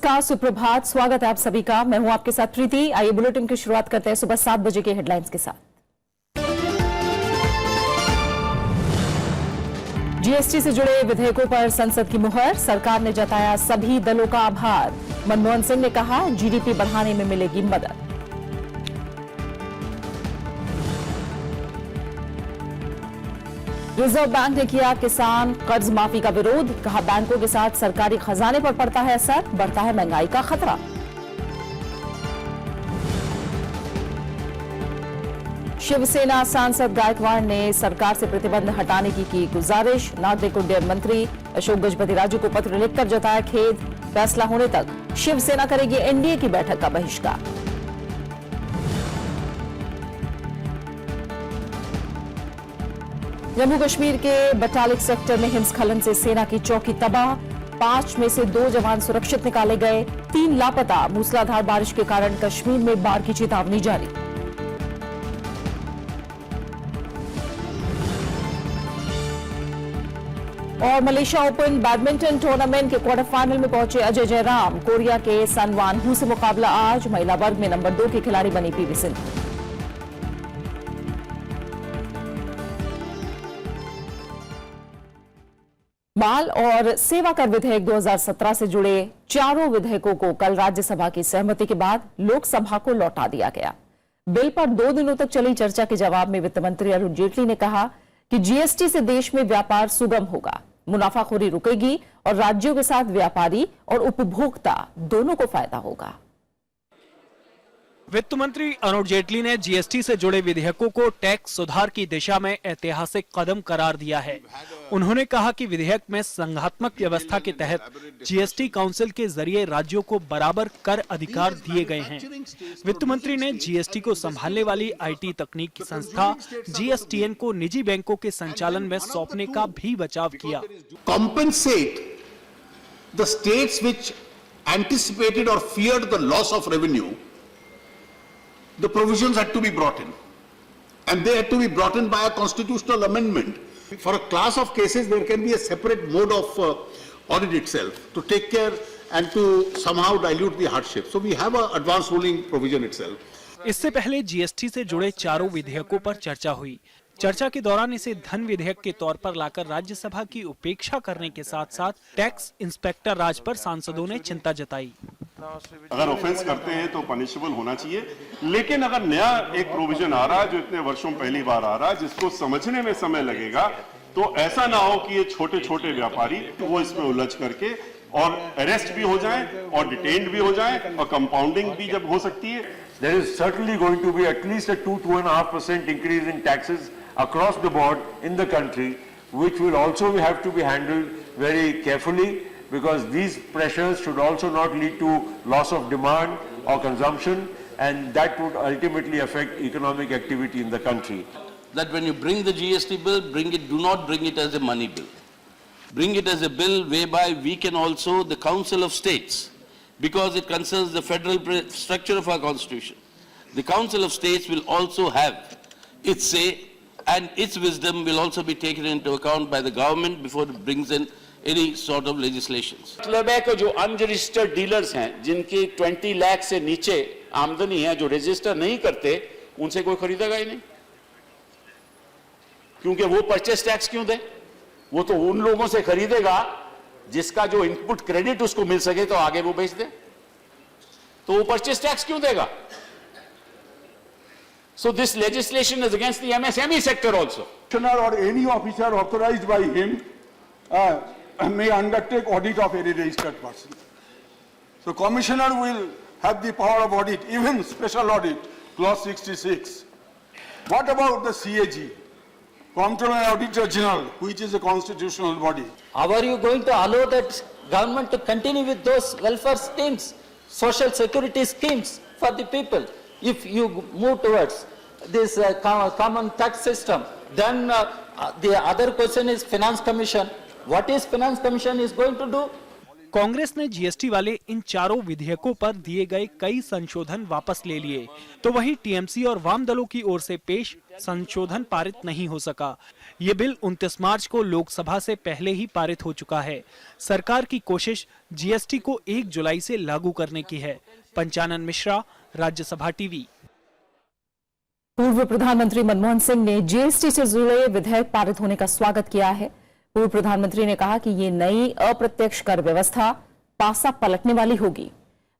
नमस्कार, सुप्रभात, स्वागत है आप सभी का। मैं हूं आपके साथ प्रीति। आइए बुलेटिन की शुरुआत करते हैं सुबह 7 बजे के हेडलाइंस के साथ। जीएसटी से जुड़े विधेयकों पर संसद की मुहर, सरकार ने जताया सभी दलों का आभार। मनमोहन सिंह ने कहा जीडीपी बढ़ाने में मिलेगी मदद। रिजर्व बैंक ने किया किसान कर्ज माफी का विरोध, कहा बैंकों के साथ सरकारी खजाने पर पड़ता है असर, बढ़ता है महंगाई का खतरा। शिवसेना सांसद गायकवाड़ ने सरकार से प्रतिबंध हटाने की गुजारिश, नागरिक उड्डयन मंत्री अशोक गजपति राजू को पत्र लिखकर जताया खेद, फैसला होने तक शिवसेना करेगी एनडीए की बैठक का बहिष्कार। जम्मू कश्मीर के बटालिक सेक्टर में हिमस्खलन से सेना की चौकी तबाह, 5 में से 2 जवान सुरक्षित निकाले गए, 3 लापता। मूसलाधार बारिश के कारण कश्मीर में बाढ़ की चेतावनी जारी। और मलेशिया ओपन बैडमिंटन टूर्नामेंट के क्वार्टर फाइनल में पहुंचे अजय जयराम, कोरिया के सन वान हू से मुकाबला आज। महिला वर्ग में नंबर 2 की खिलाड़ी बनी पीवी सिंधु। माल और सेवा कर विधेयक 2017 से जुड़े चारों विधेयकों को कल राज्यसभा की सहमति के बाद लोकसभा को लौटा दिया गया। बिल पर 2 दिनों तक चली चर्चा के जवाब में वित्त मंत्री अरुण जेटली ने कहा कि जीएसटी से देश में व्यापार सुगम होगा, मुनाफाखोरी रुकेगी और राज्यों के साथ व्यापारी और उपभोक्ता दोनों को फायदा होगा। वित्त मंत्री अरुण जेटली ने जीएसटी से जुड़े विधेयकों को टैक्स सुधार की दिशा में ऐतिहासिक कदम करार दिया है। उन्होंने कहा कि विधेयक में संघात्मक व्यवस्था के तहत जीएसटी काउंसिल के जरिए राज्यों को बराबर कर अधिकार दिए गए हैं। वित्त मंत्री ने जीएसटी को संभालने वाली आईटी तकनीकी संस्था जीएसटीएन को निजी बैंकों के संचालन में सौंपने का भी बचाव किया। Compensate the states which anticipated or feared the loss of revenue. The provisions had to be brought in, and they had to be brought in by a constitutional amendment. For a class of cases, there can be a separate mode of audit itself to take care and to somehow dilute the hardship. So we have an advance ruling provision itself. इससे पहले GST से जुड़े चारों विधेयकों पर चर्चा हुई। चर्चा के दौरान इसे धन विधेयक के तौर पर लाकर राज्यसभा की उपेक्षा करने के साथ साथ टैक्स इंस्पेक्टर राज पर सांसदों ने चिंता जताई। अगर ऑफेंस करते हैं तो पनिशेबल होना चाहिए, लेकिन अगर नया एक प्रोविजन आ रहा है जो इतने वर्षों पहली बार आ रहा है, जिसको समझने में समय लगेगा, तो ऐसा ना हो कि ये छोटे छोटे व्यापारी वो इसमें उलझ करके और अरेस्ट भी हो जाएं और डिटेन्ड भी हो जाएं और कंपाउंडिंग भी जब हो सकती है। There is certainly going to be at least a 2-2.5% increase in taxes across the board in the country, which will also have to be handled very carefully, because these pressures should also not lead to loss of demand or consumption, and that would ultimately affect economic activity in the country. That when you bring the GST bill, do not bring it as a money bill. Bring it as a bill whereby we can also, the Council of States, because it concerns the federal structure of our constitution, the Council of States will also have its say, and its wisdom will also be taken into account by the government before it brings in any sort of legislations. मतलब है कि जो unregistered dealers हैं, जिनकी 20 लाख से नीचे आमदनी है, जो रजिस्टर नहीं करते, उनसे कोई खरीदेगा ही नहीं, क्योंकि वो परचेस टैक्स क्यों दे? वो तो उन लोगों से खरीदेगा जिसका जो इनपुट क्रेडिट उसको मिल सके तो आगे वो बेच दे, तो वो परचेस टैक्स क्यों देगा? So this legislation is against the MSME sector also. Commissioner or any officer authorized by him may undertake audit of any registered person. So Commissioner will have the power of audit, even special audit, clause 66. What about the CAG, Comptroller and Auditor General, which is a constitutional body? How are you going to allow that government to continue with those welfare schemes, social security schemes for the people? If you move towards this common tax system, then the other question is Finance Commission. What is Finance Commission is going to do? Congress ने GST वाले इन चारों विधेयकों पर दिए गए कई संशोधन वापस ले लिए, तो वहीं टीएमसी और वाम दलों की ओर से पेश संशोधन पारित नहीं हो सका। ये बिल 29 मार्च को लोकसभा से पहले ही पारित हो चुका है। सरकार की कोशिश जीएसटी को 1 जुलाई से लागू करने की है। पंचानन मिश्रा, राज्यसभा टीवी। पूर्व प्रधानमंत्री मनमोहन सिंह ने जीएसटी से जुड़े विधेयक पारित होने का स्वागत किया है। पूर्व प्रधानमंत्री ने कहा कि ये नई अप्रत्यक्ष कर व्यवस्था पासा पलटने वाली होगी।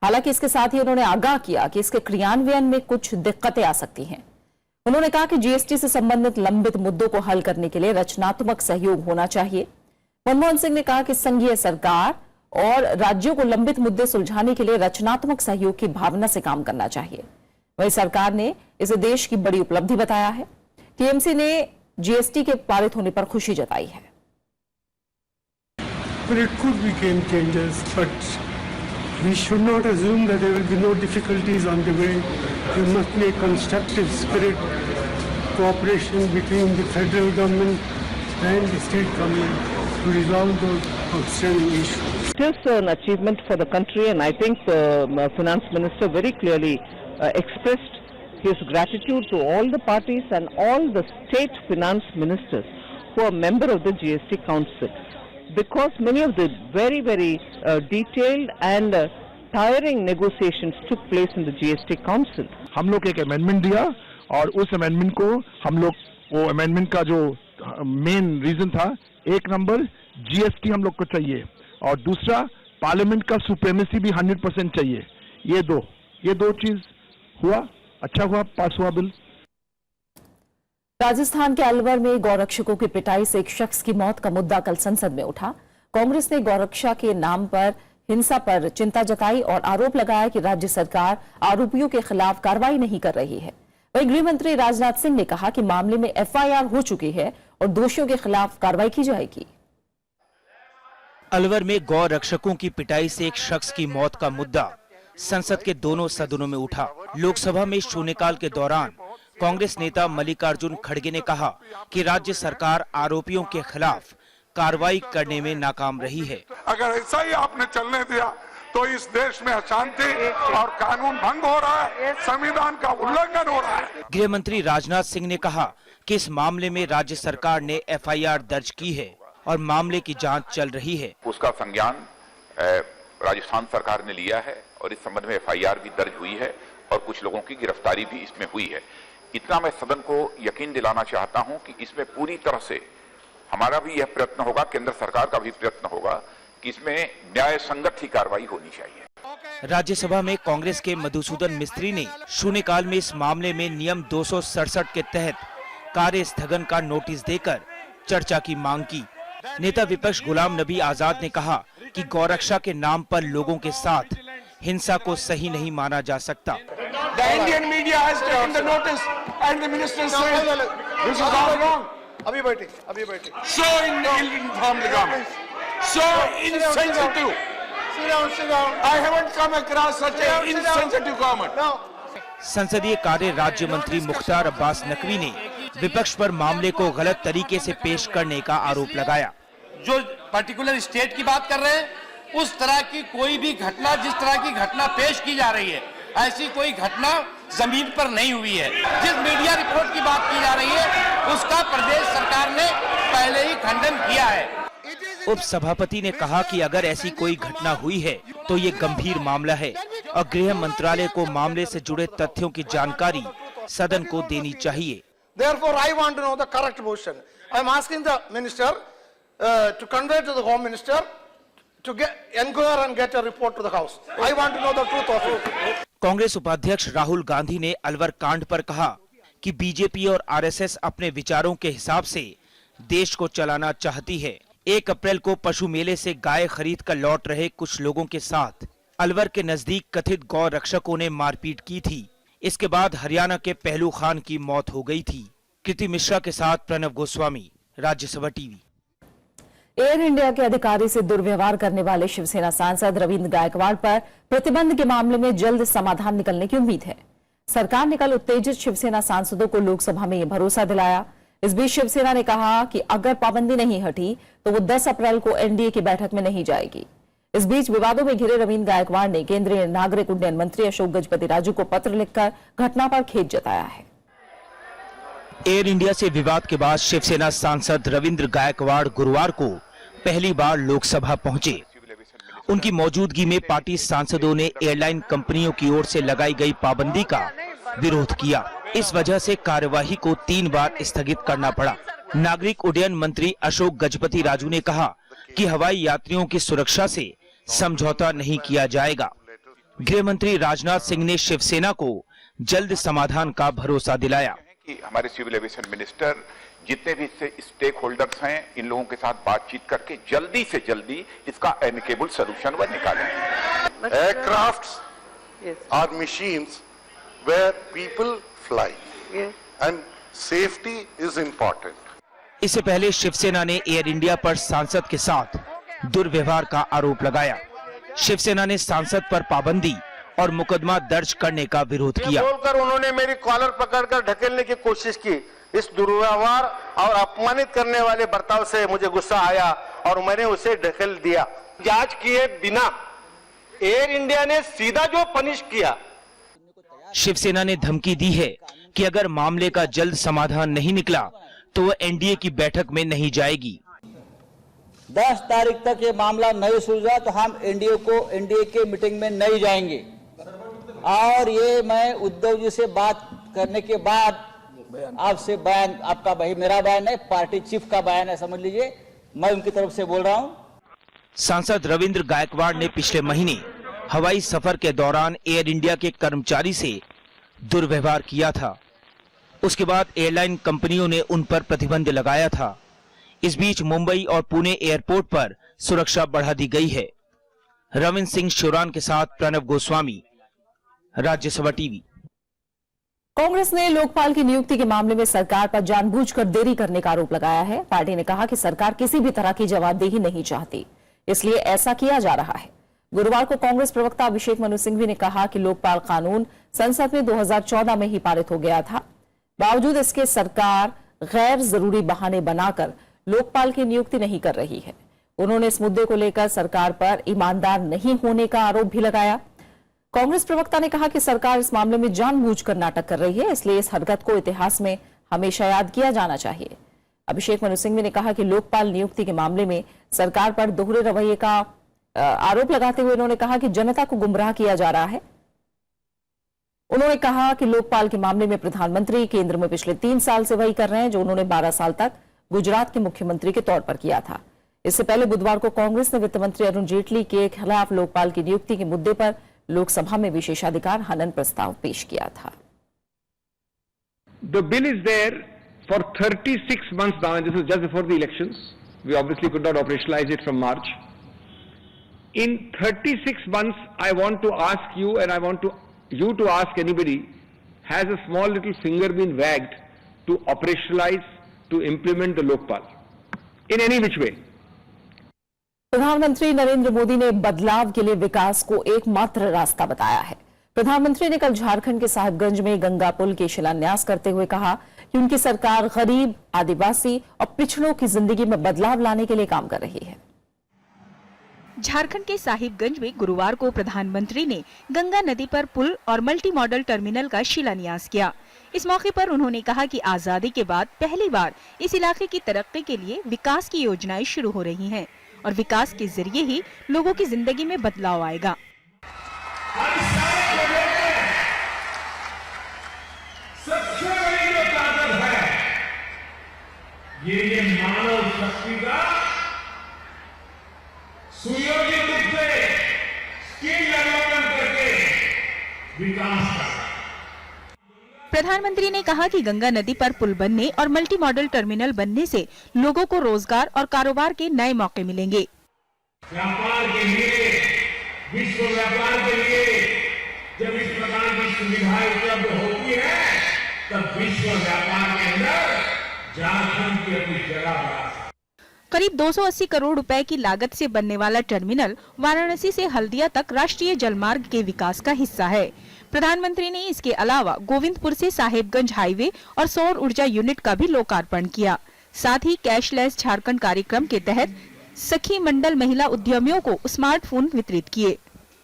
हालांकि इसके साथ ही उन्होंने आगाह किया कि इसके क्रियान्वयन में कुछ दिक्कतें आ सकती हैं। उन्होंने कहा कि जीएसटी से संबंधित लंबित मुद्दों को हल करने के लिए रचनात्मक सहयोग होना चाहिए। मनमोहन सिंह ने कहा कि संघीय सरकार और राज्यों को लंबित मुद्दे सुलझाने के लिए रचनात्मक सहयोग की भावना से काम करना चाहिए। वहीं सरकार ने इसे देश की बड़ी उपलब्धि बताया है। टीएमसी ने जीएसटी के पारित होने पर खुशी जताई है। But it could be game changers, but we should not assume that there will be no difficulties on the way. We must make constructive spirit cooperation between the federal government and the state government to resolve those outstanding issues. It is an achievement for the country, and I think the Finance Minister very clearly expressed his gratitude to all the parties and all the state finance ministers who are member of the GST Council, because many of the very detailed and tiring negotiations took place in the GST Council. हम लोग एक amendment दिया और उस amendment को हम लोग वो अमेंडमेंट का जो मेन रीजन था, एक नंबर जीएसटी हम लोग को चाहिए और दूसरा पार्लियामेंट का सुप्रीमेसी भी 100% चाहिए। ये दो चीज हुआ, अच्छा हुआ, पास हुआ बिल। राजस्थान के अलवर में गौरक्षकों की पिटाई से एक शख्स की मौत का मुद्दा कल संसद में उठा। कांग्रेस ने गौरक्षा के नाम पर हिंसा पर चिंता जताई और आरोप लगाया कि राज्य सरकार आरोपियों के खिलाफ कार्रवाई नहीं कर रही है। वहीं गृह मंत्री राजनाथ सिंह ने कहा कि मामले में एफआईआर हो चुकी है और दोषियों के खिलाफ कार्रवाई की जाएगी। अलवर में गौ रक्षकों की पिटाई से एक शख्स की मौत का मुद्दा संसद के दोनों सदनों में उठा। लोकसभा में शून्यकाल के दौरान कांग्रेस नेता मल्लिकार्जुन खड़गे ने कहा कि राज्य सरकार आरोपियों के खिलाफ कार्रवाई करने में नाकाम रही है। अगर ऐसा ही आपने चलने दिया तो इस देश में अशांति और कानून भंग हो रहा है, संविधान का उल्लंघन हो रहा है। गृह मंत्री राजनाथ सिंह ने कहा कि इस मामले में राज्य सरकार ने एफआईआर दर्ज की है और मामले की जांच चल रही है। उसका संज्ञान राजस्थान सरकार ने लिया है और इस संबंध में एफआईआर भी दर्ज हुई है और कुछ लोगों की गिरफ्तारी भी इसमें हुई है। इतना मैं सदन को यकीन दिलाना चाहता हूं कि इसमें पूरी तरह से हमारा भी यह प्रयत्न होगा, केंद्र सरकार का भी प्रयत्न होगा कि इसमें न्याय संगत ही कार्रवाई होनी चाहिए। राज्यसभा में कांग्रेस के मधुसूदन मिस्त्री ने शून्यकाल में इस मामले में नियम 267 के तहत कार्य स्थगन का नोटिस देकर चर्चा की मांग की। नेता विपक्ष गुलाम नबी आजाद ने कहा कि गौरक्षा के नाम पर लोगों के साथ हिंसा को सही नहीं माना जा सकता। The Indian media has taken the notice and the minister said this is all wrong. अभी बैठे। So ill-informed the government. So insensitive. I haven't come across such an insensitive government. संसदीय कार्य राज्य मंत्री मुख्तार अब्बास नकवी ने विपक्ष पर मामले को गलत तरीके से पेश करने का आरोप लगाया। जो पर्टिकुलर स्टेट की बात कर रहे हैं, उस तरह की कोई भी घटना, जिस तरह की घटना पेश की जा रही है, ऐसी कोई घटना जमीन पर नहीं हुई है। जिस मीडिया रिपोर्ट की बात की जा रही है, उसका प्रदेश सरकार ने पहले ही खंडन किया है। उप सभापति ने कहा कि अगर ऐसी कोई घटना हुई है तो ये गंभीर मामला है और गृह मंत्रालय को मामले से जुड़े तथ्यों की जानकारी सदन को देनी चाहिए। Therefore, I want to know the correct position. I am asking the minister to convey to the Home Minister to inquire and get a report to the House. I want to know the truth of it. Congress उपाध्यक्ष राहुल गांधी ने अलवर कांड पर कहा कि BJP और RSS अपने विचारों के हिसाब से देश को चलाना चाहती है। 1 अप्रैल को पशु मेले से गाय खरीद कर लौट रहे कुछ लोगों के साथ अलवर के नजदीक कथित गौ रक्षकों ने मारपीट की थी। इसके बाद हरियाणा के पहलू खान की मौत हो गई थी। कृति मिश्रा के साथ Pranav Goswami, Rajya Sabha TV. Air India के अधिकारी से दुर्व्यवहार करने वाले शिवसेना सांसद रविंद्र गायकवाड़ पर प्रतिबंध के मामले में जल्द समाधान निकलने की उम्मीद है। सरकार ने कल उत्तेजित शिवसेना सांसदों को लोकसभा में यह भरोसा दिलाया। इस बीच शिवसेना ने कहा कि अगर पाबंदी नहीं हटी तो वो 10 अप्रैल को एनडीए की बैठक में नहीं जाएगी। इस बीच विवादों में घिरे रवींद्र गायकवाड़ ने केंद्रीय नागरिक उड्डयन मंत्री अशोक गजपति राजू को पत्र लिखकर घटना पर खेद जताया है। एयर इंडिया से विवाद के बाद शिवसेना सांसद रविंद्र गायकवाड़ गुरुवार को पहली बार लोकसभा पहुंचे। उनकी मौजूदगी में पार्टी सांसदों ने एयरलाइन कंपनियों की ओर से लगाई गई पाबंदी का विरोध किया। इस वजह से कार्यवाही को 3 बार स्थगित करना पड़ा। नागरिक उड्डयन मंत्री अशोक गजपति राजू ने कहा कि हवाई यात्रियों की सुरक्षा से समझौता नहीं किया जाएगा। गृह मंत्री राजनाथ सिंह ने शिवसेना को जल्द समाधान का भरोसा दिलाया कि हमारे सिविल एविएशन मिनिस्टर जितने भी स्टेक होल्डर्स हैं, इन लोगों के साथ बातचीत करके जल्दी से जल्दी इसका एमिकेबल सॉल्यूशन वह निकालें। Aircrafts are machines where people fly and safety is important. इससे पहले शिवसेना ने एयर इंडिया पर सांसद के साथ दुर्व्यवहार का आरोप लगाया। शिवसेना ने सांसद पर पाबंदी और मुकदमा दर्ज करने का विरोध किया। बोलकर उन्होंने मेरी कॉलर पकड़कर ढकेलने की कोशिश की। इस दुर्व्यवहार और अपमानित करने वाले बर्ताव से मुझे गुस्सा आया और मैंने उसे ढकेल दिया। जांच किए बिना एयर इंडिया ने सीधा जो पनिश किया। शिवसेना ने धमकी दी है कि अगर मामले का जल्द समाधान नहीं निकला तो वह एनडीए की बैठक में नहीं जाएगी। 10 तारीख तक ये मामला नहीं सुलझा तो हम एनडीए के मीटिंग में नहीं जाएंगे। और ये मैं उद्धव जी से बात करने के बाद आपसे बयान, आपका भाई मेरा बयान है, पार्टी चीफ का बयान है, समझ लीजिए, मैं उनकी तरफ से बोल रहा हूं। सांसद रविंद्र गायकवाड़ ने पिछले महीने हवाई सफर के दौरान एयर इंडिया के कर्मचारी से दुर्व्यवहार किया था। उसके बाद एयरलाइन कंपनियों ने उन पर प्रतिबंध लगाया था। इस बीच मुंबई और पुणे एयरपोर्ट पर सुरक्षा बढ़ा दी गई है। रविंद्र सिंह शिवरान के साथ प्रणव गोस्वामी, राज्यसभा टीवी। कांग्रेस ने लोकपाल की नियुक्ति के मामले में सरकार पर जानबूझकर देरी करने का आरोप लगाया है। पार्टी ने कहा कि सरकार किसी भी तरह की जवाबदेही नहीं चाहती, इसलिए ऐसा किया जा रहा है। गुरुवार को कांग्रेस प्रवक्ता अभिषेक मनु सिंघवी ने कहा कि लोकपाल कानून संसद में 2014 में ही पारित हो गया था। बावजूद इसके सरकार गैर जरूरी बहाने बनाकर लोकपाल की नियुक्ति नहीं कर रही है। उन्होंने इस मुद्दे को लेकर सरकार पर ईमानदार नहीं होने का आरोप भी लगाया। कांग्रेस प्रवक्ता ने कहा कि सरकार इस मामले में जानबूझकर नाटक कर रही है, इसलिए इस हरकत को इतिहास में हमेशा याद किया जाना चाहिए। अभिषेक मनु सिंघवी ने कहा कि लोकपाल नियुक्ति के मामले में सरकार पर दोहरे रवैये का आरोप लगाते हुए उन्होंने कहा कि जनता को गुमराह किया जा रहा है। उन्होंने कहा कि लोकपाल के मामले में प्रधानमंत्री केंद्र में पिछले 3 साल से वही कर रहे हैं जो उन्होंने 12 साल तक गुजरात के मुख्यमंत्री के तौर पर किया था। इससे पहले बुधवार को कांग्रेस ने वित्त मंत्री अरुण जेटली के खिलाफ लोकपाल की नियुक्ति के मुद्दे पर लोकसभा में विशेषाधिकार हनन प्रस्ताव पेश किया था। The bill is there for 36 months now, and this is just before the elections. We obviously could not operationalize it from March. In 36 months, I want to ask you, and I want you to ask anybody, has a small little finger been wagged to operationalize, to implement the Lokpal in any which way? प्रधानमंत्री नरेंद्र मोदी ने बदलाव के लिए विकास को एकमात्र रास्ता बताया है। प्रधानमंत्री ने कल झारखंड के साहिबगंज में गंगा पुल के शिलान्यास करते हुए कहा कि उनकी सरकार गरीब, आदिवासी और पिछड़ों की जिंदगी में बदलाव लाने के लिए काम कर रही है। झारखंड के साहिबगंज में गुरुवार को प्रधानमंत्री ने गंगा नदी पर पुल और मल्टी मॉडल टर्मिनल का शिलान्यास किया। इस मौके पर उन्होंने कहा कि आजादी के बाद पहली बार इस इलाके की तरक्की के लिए विकास की योजनाएं शुरू हो रही हैं और विकास के जरिए ही लोगों की जिंदगी में बदलाव आएगा। सबसे बड़ी जो ताकत है ये मानव शक्ति का सुयोजित रूप से स्किल डेवलपमेंट करके विकास करना। प्रधानमंत्री ने कहा कि गंगा नदी पर पुल बनने और मल्टी मॉडल टर्मिनल बनने से लोगों को रोजगार और कारोबार के नए मौके मिलेंगे। व्यापार के लिए, विश्व व्यापार के लिए जब इस प्रकार की सुविधाएं उपलब्ध होती है तब विश्व व्यापार के अंदर झारखंड की अपनी जगह बढ़ा। करीब 280 करोड़ रुपए की लागत से बनने वाला टर्मिनल वाराणसी से हल्दिया तक राष्ट्रीय जलमार्ग के विकास का हिस्सा है। प्रधानमंत्री ने इसके अलावा गोविंदपुर से साहेबगंज हाईवे और सौर ऊर्जा यूनिट का भी लोकार्पण किया। साथ ही कैशलेस झारखंड कार्यक्रम के तहत सखी मंडल महिला उद्यमियों को स्मार्टफोन वितरित किए।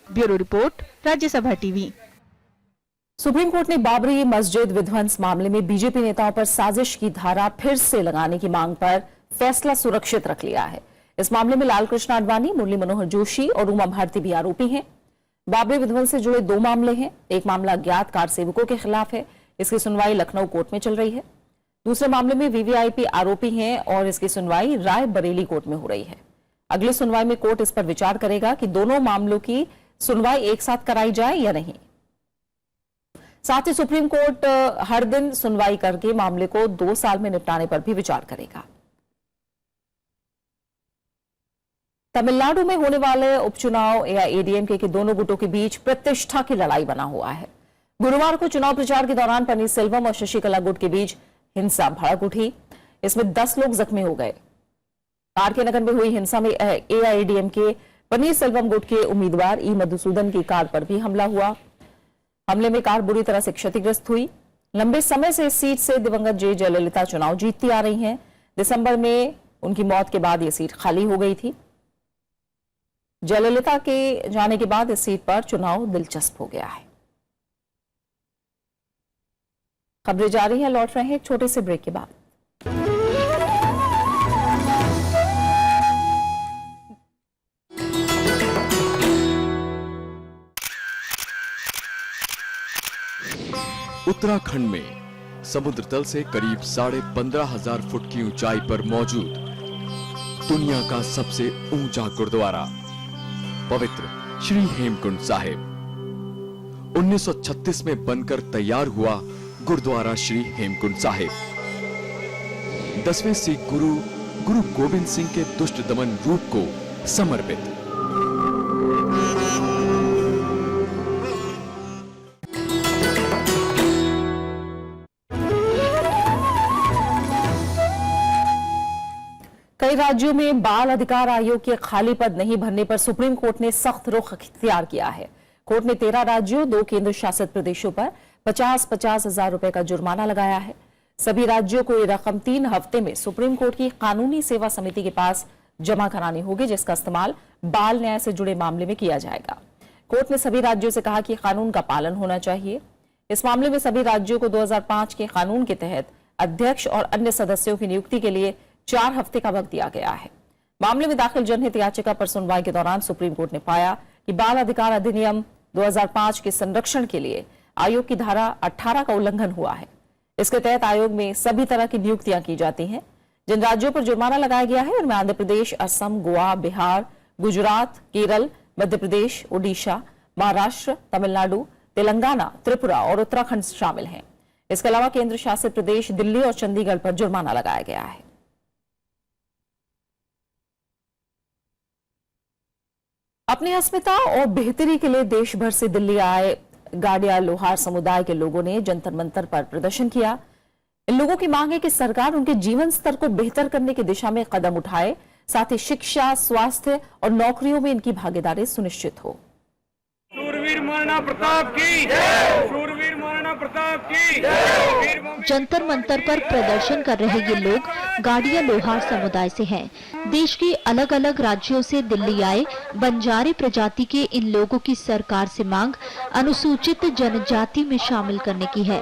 Bureau report, Rajya Sabha TV. Supreme court ने बाबरी मस्जिद विध्वंस मामले में बीजेपी नेताओं पर साजिश की धारा फिर से लगाने की मांग पर फैसला सुरक्षित रख लिया है। इस मामले में लालकृष्ण आडवाणी, मुरली मनोहर जोशी और उमा भारती भी आरोपी हैं। बाबरी विध्वंस से जुड़े 2 मामले हैं। एक मामला अज्ञात कार सेवकों के खिलाफ है, इसकी सुनवाई लखनऊ कोर्ट में चल रही है। दूसरे मामले में वीवीआईपी आरोपी हैं और इसकी सुनवाई राय बरेली कोर्ट में हो रही है। अगली सुनवाई में कोर्ट इस पर विचार करेगा कि दोनों मामलों की सुनवाई एक साथ कराई जाए या नहीं। साथ ही सुप्रीम कोर्ट हर दिन सुनवाई करके मामले को 2 साल में निपटाने पर भी विचार करेगा। तमिलनाडु में होने वाले उपचुनाव एआईएडीएमके के दोनों गुटों के बीच प्रतिष्ठा की लड़ाई बना हुआ है। गुरुवार को चुनाव प्रचार के दौरान पनीरसेल्वम और शशिकला गुट के बीच हिंसा भड़क उठी। इसमें 10 लोग जख्मी हो गए। कार के नगर में हुई हिंसा में एआईएडीएमके पनीरसेल्वम गुट के उम्मीदवार ई मधुसूदन की कार पर भी हमला हुआ। हमले में कार बुरी तरह से क्षतिग्रस्त हुई। लंबे समय से इस सीट से दिवंगत जे जयललिता चुनाव जीतती आ रही हैं। दिसंबर में उनकी मौत के बाद यह सीट खाली हो गई थी। जयललिता के जाने के बाद इस सीट पर चुनाव दिलचस्प हो गया है। खबरें जारी हैं, लौट रहे हैं एक छोटे से ब्रेक के बाद। उत्तराखंड में समुद्र तल से करीब 15,500 फुट की ऊंचाई पर मौजूद दुनिया का सबसे ऊंचा गुरुद्वारा पवित्र श्री हेमकुंड साहिब 1936 में बनकर तैयार हुआ गुरुद्वारा श्री हेमकुंड साहिब 10वें सिख गुरु गोबिंद सिंह के दुष्ट दमन रूप को समर्पित। कई राज्यों में बाल अधिकार आयोग के खाली पद नहीं भरने पर सुप्रीम कोर्ट ने सख्त रुख इख्तियार किया है। कोर्ट ने 13 राज्यों 2 केंद्र शासित प्रदेशों पर 50-50 हजार रुपए का जुर्माना लगाया है। सभी राज्यों को ये रकम 3 हफ्ते में सुप्रीम कोर्ट की कानूनी सेवा समिति के पास जमा करानी होगी, जिसका इस्तेमाल बाल न्याय से जुड़े मामले में किया जाएगा। कोर्ट ने सभी राज्यों से कहा कि कानून का पालन होना चाहिए। इस मामले में सभी राज्यों को 2005 के कानून के तहत अध्यक्ष और अन्य सदस्यों की नियुक्ति के लिए 4 हफ्ते का वक्त दिया गया है। मामले में दाखिल जनहित याचिका पर सुनवाई के दौरान सुप्रीम कोर्ट ने पाया कि बाल अधिकार अधिनियम 2005 के संरक्षण के लिए आयोग की धारा 18 का उल्लंघन हुआ है। इसके तहत आयोग में सभी तरह की नियुक्तियां की जाती हैं। जिन राज्यों पर जुर्माना लगाया गया है उनमें आंध्र प्रदेश, असम, गोवा, बिहार, गुजरात, केरल, मध्य प्रदेश, ओडिशा, महाराष्ट्र, तमिलनाडु, तेलंगाना, त्रिपुरा और उत्तराखंड शामिल हैं। इसके अलावा केंद्र शासित प्रदेश दिल्ली और चंडीगढ़ पर जुर्माना लगाया गया है। अपनी अस्मिता और बेहतरी के लिए देश भर से दिल्ली आए गाडिया लोहार समुदाय के लोगों ने जंतर मंतर पर प्रदर्शन किया। इन लोगों की मांग है कि सरकार उनके जीवन स्तर को बेहतर करने की दिशा में कदम उठाए, साथ ही शिक्षा, स्वास्थ्य और नौकरियों में इनकी भागीदारी सुनिश्चित हो। शूरवीर महाराणा प्रताप की जय, शूरवीर महाराणा प्रताप की जय। जंतर मंतर पर प्रदर्शन कर रहे ये लोग गाडिया लोहार समुदाय से हैं। देश के अलग अलग राज्यों से दिल्ली आए बंजारे प्रजाति के इन लोगों की सरकार से मांग अनुसूचित जनजाति में शामिल करने की है।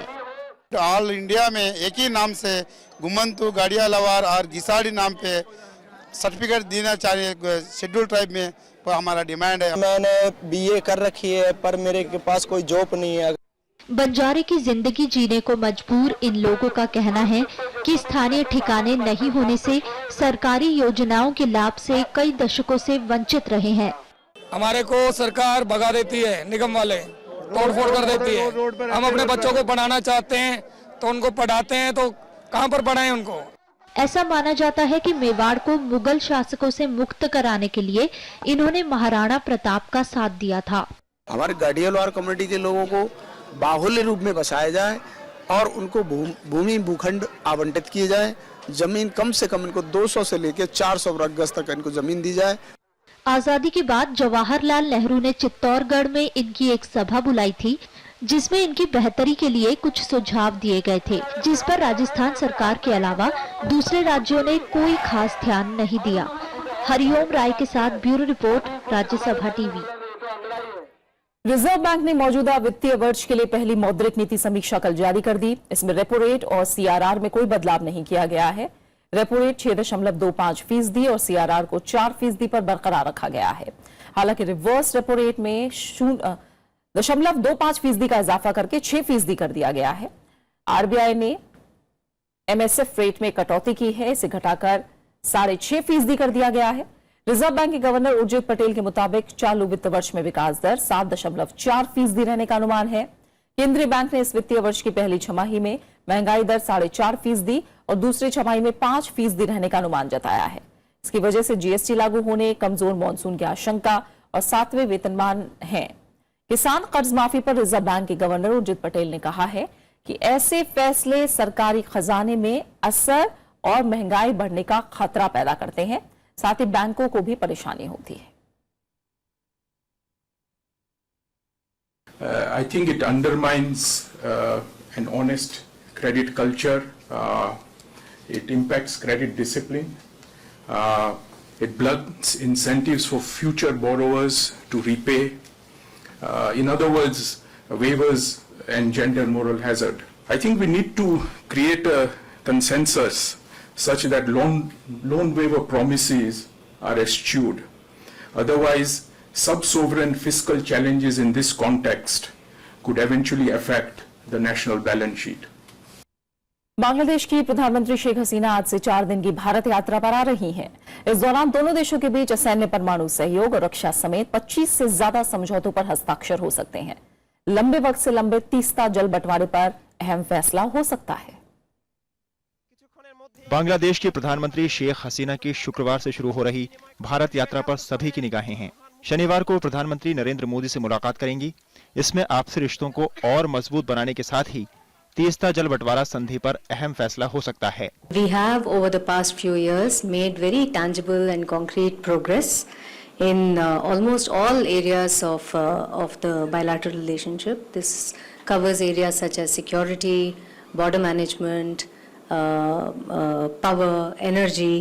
ऑल इंडिया में एक ही नाम से गुमंतु, गाडिया लोहार और गिसाड़ी नाम पे सर्टिफिकेट देना चाहिए शेड्यूल ट्राइब में, तो हमारा डिमांड है। मैंने बीए कर रखी है पर मेरे के पास कोई जॉब नहीं है। बंजारे की जिंदगी जीने को मजबूर इन लोगों का कहना है कि स्थानीय ठिकाने नहीं होने से सरकारी योजनाओं के लाभ से कई दशकों से वंचित रहे हैं। हमारे को सरकार भगा देती है, निगम वाले तोड़फोड़ कर देती है। हम अपने बच्चों को पढ़ाना चाहते हैं तो उनको पढ़ाते हैं तो कहाँ पर पढ़ाएं उनको। ऐसा माना जाता है कि मेवाड़ को मुगल शासकों से मुक्त कराने के लिए इन्होंने महाराणा प्रताप का साथ दिया था। हमारे गाडिया लोहार कम्युनिटी के लोगों को बाहुल्य रूप में बसाया जाए और उनको भूमि भूखंड आवंटित किए जाए। जमीन कम से कम इनको 200 से लेकर 400 वर्ग गज तक इनको जमीन दी जाए। आजादी के बाद जवाहरलाल नेहरू ने चित्तौड़गढ़ में इनकी एक सभा बुलाई थी, जिसमें इनकी बेहतरी के लिए कुछ सुझाव दिए गए थे, जिस पर राजस्थान सरकार के अलावा दूसरे राज्यों ने कोई खास ध्यान नहीं दिया। हरिओम राय के साथ bureau report, Rajya Sabha TV. Reserve bank ने मौजूदा वित्तीय वर्ष के लिए पहली मौद्रिक नीति समीक्षा कल जारी कर दी। इसमें रेपो रेट और सीआरआर में कोई बदलाव नहीं किया गया है। रेपो रेट 6.25% और सीआरआर को 4% पर बरकरार रखा गया है। हालांकि रिवर्स रेपो रेट में 0.25% का इजाफा करके 6% कर दिया गया है। आरबीआई ने एमएसएफ रेट में कटौती की है, इसे घटाकर 6.5% कर दिया गया है। रिजर्व बैंक के गवर्नर उर्जित पटेल के मुताबिक चालू वित्त वर्ष में विकास दर 7.4% रहने का अनुमान है। केंद्रीय बैंक ने इस वित्तीय वर्ष की पहली छमाही में महंगाई दर 4.5% और दूसरी छमाही में 5% रहने का अनुमान जताया है। इसकी वजह से जीएसटी लागू होने, कमजोर मॉनसून की आशंका और 7वें वेतनमान है। किसान कर्ज माफी पर रिजर्व बैंक के गवर्नर उर्जित पटेल ने कहा है कि ऐसे फैसले सरकारी खजाने में असर और महंगाई बढ़ने का खतरा पैदा करते हैं, साथ ही बैंकों को भी परेशानी होती है। I think it undermines an honest credit culture. It impacts credit discipline. It blunts incentives for future borrowers to repay. In other words, waivers engender moral hazard. I think we need to create a consensus such that loan waiver promises are eschewed. Otherwise, sub-sovereign fiscal challenges in this context could eventually affect the national balance sheet. Bangladesh की प्रधानमंत्री शेख हसीना आज से 4 दिन की भारत यात्रा पर आ रही हैं। इस दौरान दोनों देशों के बीच सैन्य, परमाणु सहयोग और रक्षा समेत 25 से ज्यादा समझौतों पर हस्ताक्षर हो सकते हैं। लंबे वक्त से लंबे तीस्ता जल बंटवारे पर अहम फैसला हो सकता है। बांग्लादेश की प्रधानमंत्री शेख हसीना की शुक्रवार से शुरू हो रही भारत यात्रा पर सभी की निगाहें हैं। शनिवार को प्रधानमंत्री नरेंद्र मोदी से मुलाकात करेंगी। इसमें आपसी रिश्तों को और मजबूत बनाने के साथ ही तीस्ता जल बंटवारा संधि पर अहम फैसला हो सकता है। We have over the past few years made very tangible and concrete progress in almost all areas of the bilateral relationship. This covers areas such as security, border management, power, energy,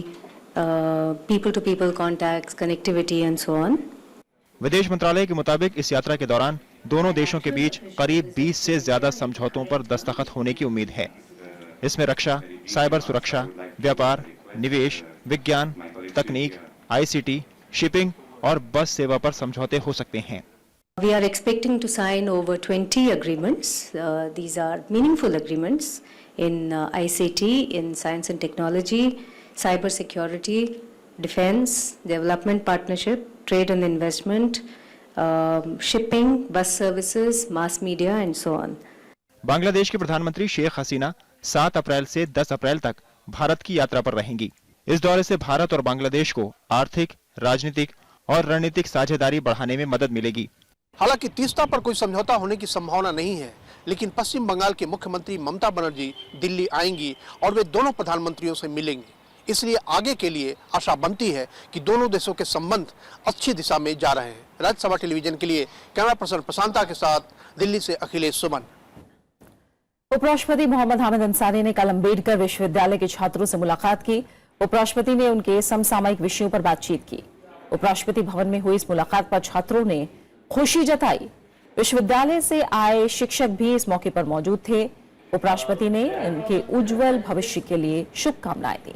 people-to-people contacts, connectivity and so on. विदेश मंत्रालय के मुताबिक इस यात्रा के दौरान दोनों देशों के बीच करीब 20 से ज्यादा समझौतों पर दस्तखत होने की उम्मीद है। इसमें रक्षा, साइबर सुरक्षा, व्यापार, निवेश, विज्ञान, तकनीक, आईसीटी, शिपिंग और बस सेवा पर समझौते हो सकते हैं। We are expecting to sign over 20 agreements. These are meaningful agreements in ICT, in science and technology, cyber security, defense, development partnership, trade and investment, shipping, bus services, mass media and so on. Bangladesh के प्रधानमंत्री शेख हसीना 7 अप्रैल से 10 अप्रैल तक भारत की यात्रा पर रहेंगी। इस दौरे से भारत और बांग्लादेश को आर्थिक, राजनीतिक और रणनीतिक साझेदारी बढ़ाने में मदद मिलेगी। हालांकि तीस्ता पर कोई समझौता होने की संभावना नहीं है, लेकिन पश्चिम बंगाल के मुख्यमंत्री ममता बनर्जी दिल्ली आएंगी और वे दोनों प्रधानमंत्रियों से मिलेंगी। इसलिए आगे के लिए आशा बनती है कि दोनों देशों के संबंध अच्छी दिशा में जा रहे हैं। राज्यसभा टेलीविजन के लिए कैमरा पर्सन प्रशांता के साथ दिल्ली से अखिलेश सुमन। उपराष्ट्रपति मोहम्मद हामिद अंसारी ने कल अम्बेडकर विश्वविद्यालय के छात्रों से मुलाकात की। उपराष्ट्रपति ने उनके समसामयिक विषयों पर बातचीत की। उपराष्ट्रपति भवन में हुई इस मुलाकात पर छात्रों ने खुशी जताई। विश्वविद्यालय से आए शिक्षक भी इस मौके पर मौजूद थे। उपराष्ट्रपति ने उनके उज्जवल भविष्य के लिए शुभकामनाएं दी।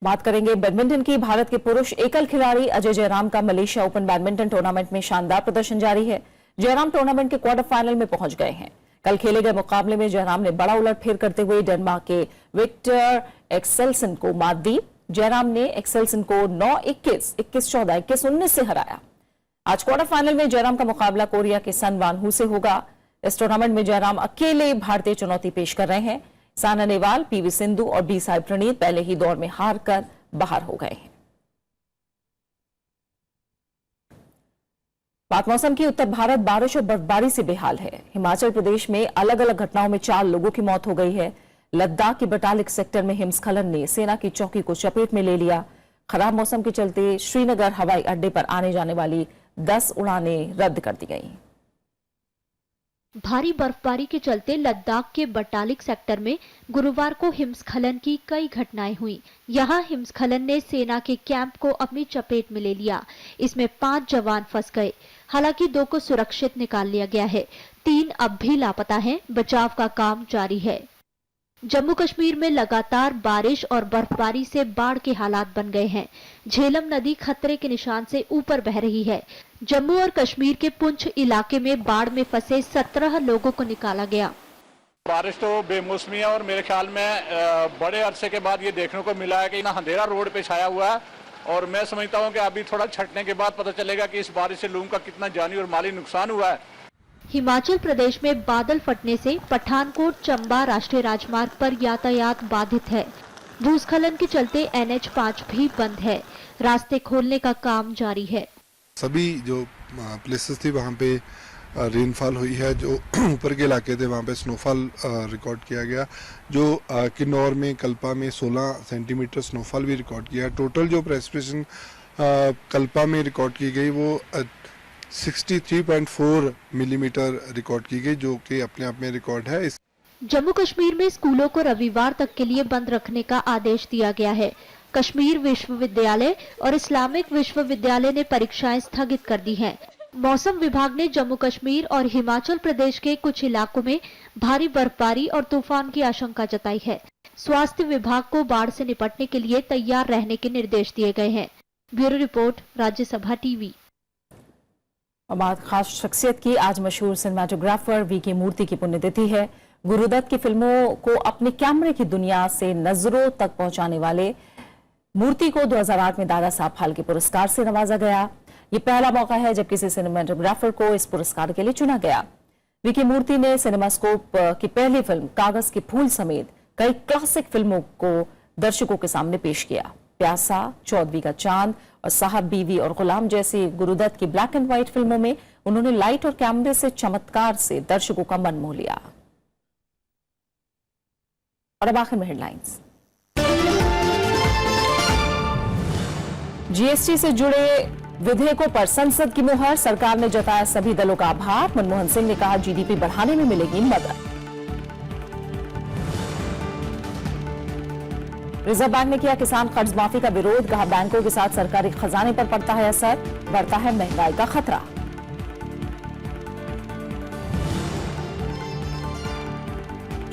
बात करेंगे बैडमिंटन की। भारत के पुरुष एकल खिलाड़ी अजय जयराम का मलेशिया ओपन बैडमिंटन टूर्नामेंट में शानदार प्रदर्शन जारी है। जयराम टूर्नामेंट के क्वार्टर फाइनल में पहुंच गए हैं। कल खेले गए मुकाबले में जयराम ने बड़ा उलटफेर करते हुए डेनमार्क के विक्टर एक्सेल्सन को मात दी। जयराम ने एक्सेल्सन को 9-21, 21-14, 21-19 से हराया। आज क्वार्टर फाइनल में जयराम का मुकाबला कोरिया के सन वान हू से होगा। इस टूर्नामेंट में जयराम अकेले भारतीय चुनौती पेश कर रहे हैं। सायना नेहवाल, पीवी सिंधु और बी साई प्रणीत पहले ही दौर में हार कर बाहर हो गए हैं। बात मौसम की। उत्तर भारत बारिश और बर्फबारी से बेहाल है। हिमाचल प्रदेश में अलग अलग घटनाओं में 4 लोगों की मौत हो गई है। लद्दाख के बटालिक सेक्टर में हिमस्खलन ने सेना की चौकी को चपेट में ले लिया। खराब मौसम के चलते श्रीनगर हवाई अड्डे पर आने जाने वाली 10 उड़ानें रद्द कर दी गई। भारी बर्फबारी के चलते लद्दाख के बटालिक सेक्टर में गुरुवार को हिमस्खलन की कई घटनाएं हुई। यहां हिमस्खलन ने सेना के कैंप को अपनी चपेट में ले लिया। इसमें 5 जवान फंस गए। हालांकि 2 को सुरक्षित निकाल लिया गया है। 3 अब भी लापता हैं। बचाव का काम जारी है। जम्मू कश्मीर में लगातार बारिश और बर्फबारी से बाढ़ के हालात बन गए हैं। झेलम नदी खतरे के निशान से ऊपर बह रही है। जम्मू और कश्मीर के पुंछ इलाके में बाढ़ में फंसे 17 लोगों को निकाला गया। बारिश तो बेमौसमी है और मेरे ख्याल में बड़े अरसे के बाद ये देखने को मिला है कि ना अंधेरा रोड पे छाया हुआ है और मैं समझता हूँ कि अभी थोड़ा छटने के बाद पता चलेगा कि इस बारिश से लोगों का कितना जानी और माली नुकसान हुआ है। हिमाचल प्रदेश में बादल फटने से पठानकोट चंबा राष्ट्रीय राजमार्ग पर यातायात बाधित है। भूस्खलन के चलते NH5 भी बंद है। रास्ते खोलने का काम जारी है। सभी जो प्लेसेस थी वहाँ पे रेनफॉल हुई है। जो ऊपर के इलाके थे वहाँ पे स्नोफॉल रिकॉर्ड किया गया। जो किन्नौर में कल्पा में 16 सेंटीमीटर स्नोफॉल भी रिकॉर्ड किया। टोटल जो प्रेसिपिटेशन कल्पा में रिकॉर्ड की गई वो 63.4 मिलीमीटर रिकॉर्ड की गई, जो कि अपने आप में रिकॉर्ड है। जम्मू कश्मीर में स्कूलों को रविवार तक के लिए बंद रखने का आदेश दिया गया है। कश्मीर विश्वविद्यालय और इस्लामिक विश्वविद्यालय ने परीक्षाएं स्थगित कर दी हैं। मौसम विभाग ने जम्मू कश्मीर और हिमाचल प्रदेश के कुछ इलाकों में भारी बर्फबारी और तूफान की आशंका जताई है। स्वास्थ्य विभाग को बाढ़ से निपटने के लिए तैयार रहने के निर्देश दिए गए हैं। Bureau report, Rajya Sabha TV. और बात खास शख्सियत की। आज मशहूर सिनेमाटोग्राफर वीके मूर्ति की पुण्यतिथि है। गुरुदत्त की फिल्मों को अपने कैमरे की दुनिया से नजरों तक पहुंचाने वाले मूर्ति को 2008 में दादा साहब फाल्के पुरस्कार से नवाजा गया। ये पहला मौका है जब किसी सिनेमाटोग्राफर को इस पुरस्कार के लिए चुना गया। वीके मूर्ति ने सिनेमास्कोप की पहली फिल्म कागज के फूल समेत कई क्लासिक फिल्मों को दर्शकों के सामने पेश किया। प्यासा, चौदवी का चांद और साहब बीवी और गुलाम जैसी गुरुदत्त की ब्लैक एंड व्हाइट फिल्मों में उन्होंने लाइट और कैमरे से चमत्कार से दर्शकों का मन मोह लिया। और अब आखिर में हेडलाइंस। जीएसटी से जुड़े विधेयकों पर संसद की मुहर। सरकार ने जताया सभी दलों का आभार। मनमोहन सिंह ने कहा जीडीपी बढ़ाने में मिलेगी मदद। रिजर्व बैंक ने किया किसान कर्ज माफी का विरोध। कहा बैंकों के साथ सरकारी खजाने पर पड़ता है असर, बढ़ता है महंगाई का खतरा।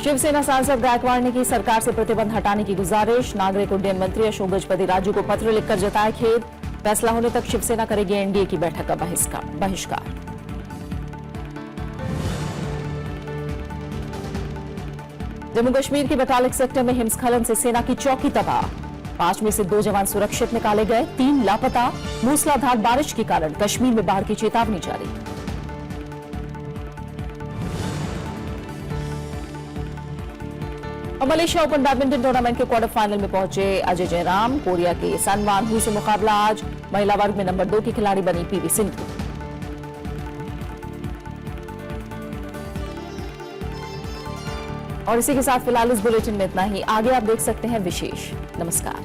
शिवसेना सांसद गायकवाड़ ने की सरकार से प्रतिबंध हटाने की गुजारिश। नागरिक उड्डयन मंत्री अशोक गजपति राजू को पत्र लिखकर जताया खेद। फैसला होने तक शिवसेना करेगी एनडीए की बैठक का बहिष्कार। जम्मू कश्मीर के बटालिक सेक्टर में हिमस्खलन से सेना की चौकी तबाह। 5 में से 2 जवान सुरक्षित निकाले गए, 3 लापता। मूसलाधार बारिश के कारण कश्मीर में बाढ़ की चेतावनी जारी। और मलेशिया ओपन बैडमिंटन टूर्नामेंट के क्वार्टर फाइनल में पहुंचे अजय जयराम। कोरिया के सन वान हू से मुकाबला आज। महिला वर्ग में नंबर 2 की खिलाड़ी बनी पीवी सिंधु। और इसी के साथ फिलहाल इस बुलेटिन में इतना ही। आगे आप देख सकते हैं विशेष। नमस्कार।